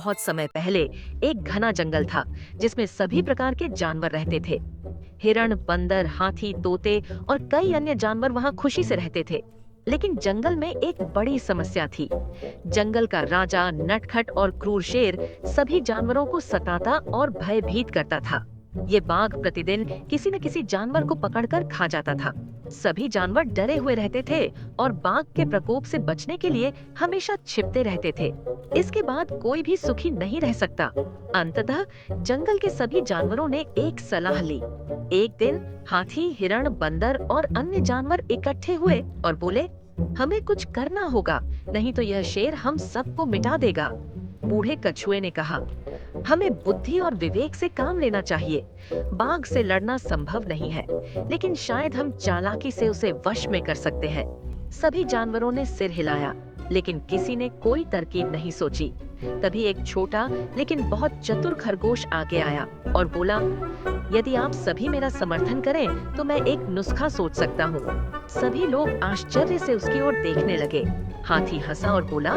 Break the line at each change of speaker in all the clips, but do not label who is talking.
बहुत समय पहले एक घना जंगल था जिसमें सभी प्रकार के जानवर रहते थे। हिरण, बंदर, हाथी, तोते और कई अन्य जानवर वहां खुशी से रहते थे। लेकिन जंगल में एक बड़ी समस्या थी। जंगल का राजा नटखट और क्रूर शेर सभी जानवरों को सताता और भयभीत करता था। ये बाघ प्रतिदिन किसी न किसी जानवर को पकड़कर खा जाता था। सभी जानवर डरे हुए रहते थे और बाघ के प्रकोप से बचने के लिए हमेशा छिपते रहते थे। इसके बाद कोई भी सुखी नहीं रह सकता। अंततः जंगल के सभी जानवरों ने एक सलाह ली। एक दिन हाथी, हिरण, बंदर और अन्य जानवर इकट्ठे हुए और बोले, हमें कुछ करना होगा, नहीं तो यह शेर हम सबको मिटा देगा। बूढ़े कछुए ने कहा, हमें बुद्धि और विवेक से काम लेना चाहिए। बाघ से लड़ना संभव नहीं है, लेकिन शायद हम चालाकी से उसे वश में कर सकते हैं। सभी जानवरों ने सिर हिलाया, लेकिन किसी ने कोई तरकीब नहीं सोची। तभी एक छोटा लेकिन बहुत चतुर खरगोश आगे आया और बोला, यदि आप सभी मेरा समर्थन करें, तो मैं एक नुस्खा सोच सकता हूँ। सभी लोग आश्चर्य से उसकी ओर देखने लगे। हाथी हंसा और बोला,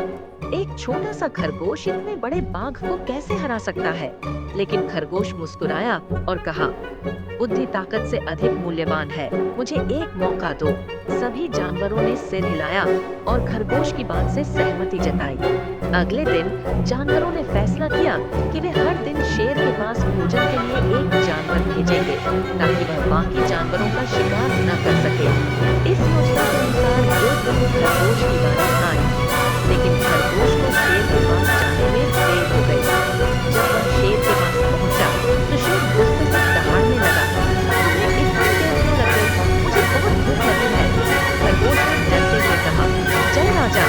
एक छोटा सा खरगोश इतने बड़े बाघ को कैसे हरा सकता है? लेकिन खरगोश मुस्कुराया और कहा, बुद्धि ताकत से अधिक मूल्यवान है, मुझे एक मौका दो। सभी जानवरों ने सिर हिलाया और खरगोश की बात से सहमति जताई। अगले दिन जानवरों ने फैसला किया कि वे हर दिन शेर के पास भोजन के लिए एक जानवर भेजेंगे, ताकि वह बाकी जानवरों का शिकार न कर सके। इस योजना के अनुसार एक दिन खरगोश की बारी आई, लेकिन खरगोश को शेर के पास जाने में देर हो गई। जब वह शेर के पास पहुंचा, तो शेर गुस्से से दहाड़ने लगा, तुम्हें इतनी देर क्यों लग गई? मुझे बहुत भूख लगी है। खरगोश ने डरते हुए कहा, चल राजा।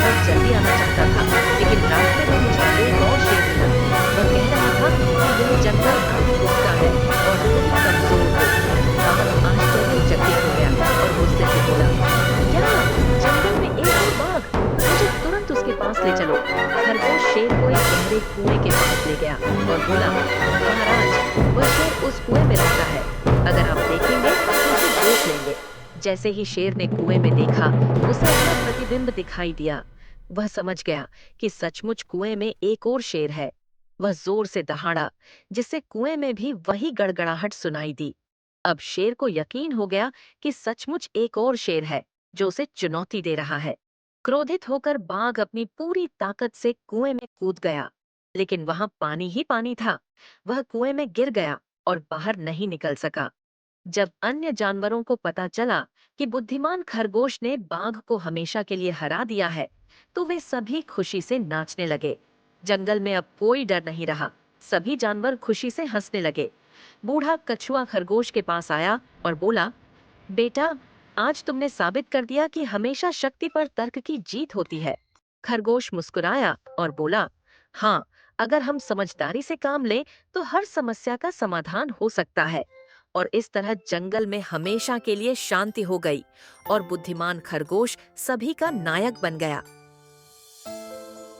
वह जल्दी आना चाहता था, लेकिन रास्ते में मुझे एक और शेर मिला। वह कह रहा था कि यह जंगल अब उसका है और तुम कमजोर हो। बाघ आश्चर्यचकित हो गया और गुस्से से बोला, क्या जंगल में एक और बाघ? मुझे तुरंत उसके पास ले चलो। खरगोश शेर को एक गहरे कुएं के पास ले गया और बोला, महाराज, वह शेर उस कुएं में रहता है। अगर आप देखेंगे तो उसे देख लेंगे। जैसे ही शेर ने कुएं में देखा, उसे अपना प्रतिबिंब दिखाई दिया। वह समझ गया कि सचमुच कुएं में एक और शेर है। वह जोर से दहाड़ा, जिससे कुएं में भी वही गड़गड़ाहट सुनाई दी। अब शेर को यकीन हो गया कि सचमुच एक और शेर है जो उसे चुनौती दे रहा है। क्रोधित होकर बाघ अपनी पूरी ताकत से कुएं में कूद गया, लेकिन वहां पानी ही पानी था। वह कुएं में गिर गया और बाहर नहीं निकल सका। जब अन्य जानवरों को पता चला कि बुद्धिमान खरगोश ने बाघ को हमेशा के लिए हरा दिया है, तो वे सभी खुशी से नाचने लगे। जंगल में अब कोई डर नहीं रहा। सभी जानवर खुशी से हंसने लगे। बूढ़ा कछुआ खरगोश के पास आया और बोला, बेटा, आज तुमने साबित कर दिया कि हमेशा शक्ति पर तर्क की जीत होती है। खरगोश मुस्कुराया और बोला, हाँ, अगर हम समझदारी से काम लें तो हर समस्या का समाधान हो सकता है। और इस तरह जंगल में हमेशा के लिए शांति हो गई और बुद्धिमान खरगोश सभी का नायक बन गया।